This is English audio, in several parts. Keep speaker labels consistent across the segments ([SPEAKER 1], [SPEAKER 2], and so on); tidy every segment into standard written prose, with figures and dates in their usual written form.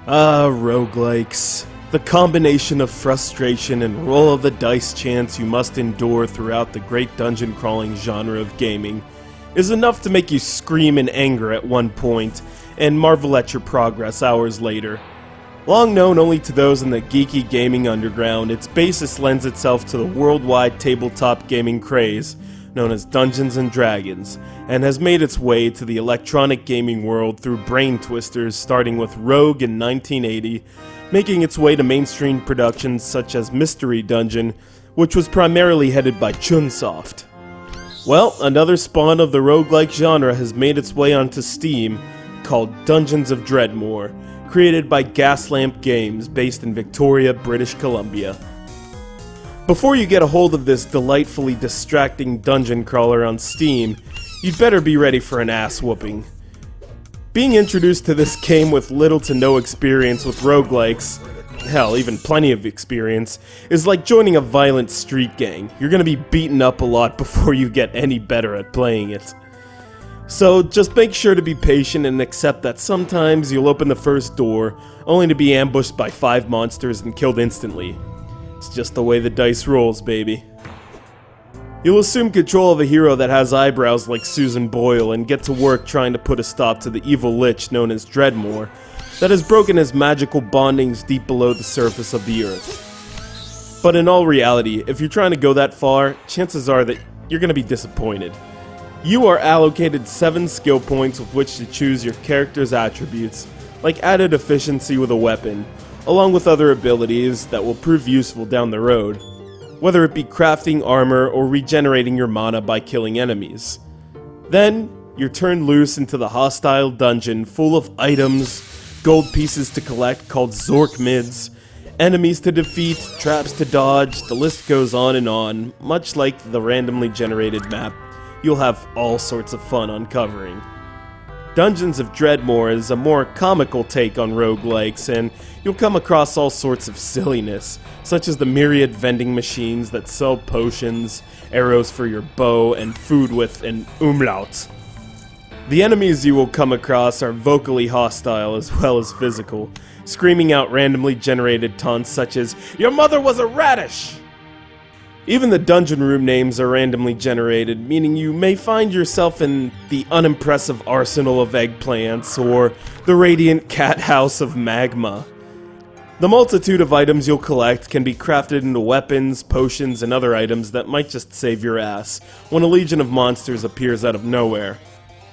[SPEAKER 1] Ah, roguelikes. The combination of frustration and roll of the dice chance you must endure throughout the great dungeon crawling genre of gaming is enough to make you scream in anger at one point and marvel at your progress hours later. Long known only to those in the geeky gaming underground, its basis lends itself to the worldwide tabletop gaming craze known as Dungeons & Dragons, and has made its way to the electronic gaming world through brain twisters starting with Rogue in 1980, making its way to mainstream productions such as Mystery Dungeon, which was primarily headed by Chunsoft. Well, another spawn of the roguelike genre has made its way onto Steam, called Dungeons of Dreadmore, created by Gaslamp Games, based in Victoria, British Columbia. Before you get a hold of this delightfully distracting dungeon crawler on Steam, you'd better be ready for an ass whooping. Being introduced to this game with little to no experience with roguelikes, hell, even plenty of experience, is like joining a violent street gang. You're gonna be beaten up a lot before you get any better at playing it. So just make sure to be patient and accept that sometimes you'll open the first door, only to be ambushed by 5 monsters and killed instantly. It's just the way the dice rolls, baby. You'll assume control of a hero that has eyebrows like Susan Boyle and get to work trying to put a stop to the evil lich known as DREDMOR that has broken his magical bondings deep below the surface of the earth. But in all reality, if you're trying to go that far, chances are that you're going to be disappointed. You are allocated 7 skill points with which to choose your character's attributes, like added efficiency with a weapon, along with other abilities that will prove useful down the road, whether it be crafting armor or regenerating your mana by killing enemies. Then, you're turned loose into the hostile dungeon full of items, gold pieces to collect called Zork Mids, enemies to defeat, traps to dodge, the list goes on and on. Much like the randomly generated map, you'll have all sorts of fun uncovering. Dungeons of Dreadmore is a more comical take on roguelikes, and you'll come across all sorts of silliness, such as the myriad vending machines that sell potions, arrows for your bow, and food with an umlaut. The enemies you will come across are vocally hostile as well as physical, screaming out randomly generated taunts such as, "Your mother was a radish!" Even the dungeon room names are randomly generated, meaning you may find yourself in the unimpressive arsenal of eggplants or the radiant cat house of magma. The multitude of items you'll collect can be crafted into weapons, potions, and other items that might just save your ass when a legion of monsters appears out of nowhere.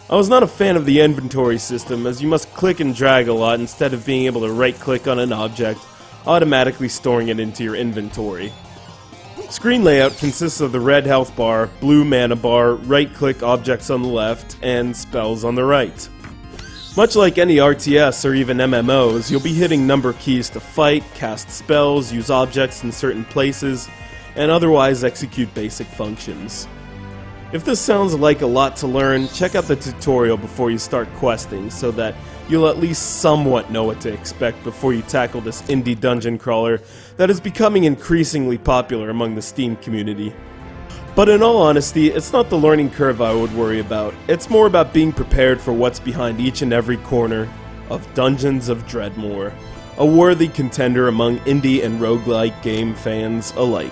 [SPEAKER 1] I was not a fan of the inventory system, as you must click and drag a lot instead of being able to right-click on an object, automatically storing it into your inventory. Screen layout consists of the red health bar, blue mana bar, right-click objects on the left, and spells on the right. Much like any RTS or even MMOs, you'll be hitting number keys to fight, cast spells, use objects in certain places, and otherwise execute basic functions. If this sounds like a lot to learn, check out the tutorial before you start questing so that you'll at least somewhat know what to expect before you tackle this indie dungeon crawler that is becoming increasingly popular among the Steam community. But in all honesty, it's not the learning curve I would worry about. It's more about being prepared for what's behind each and every corner of Dungeons of Dreadmore, a worthy contender among indie and roguelike game fans alike.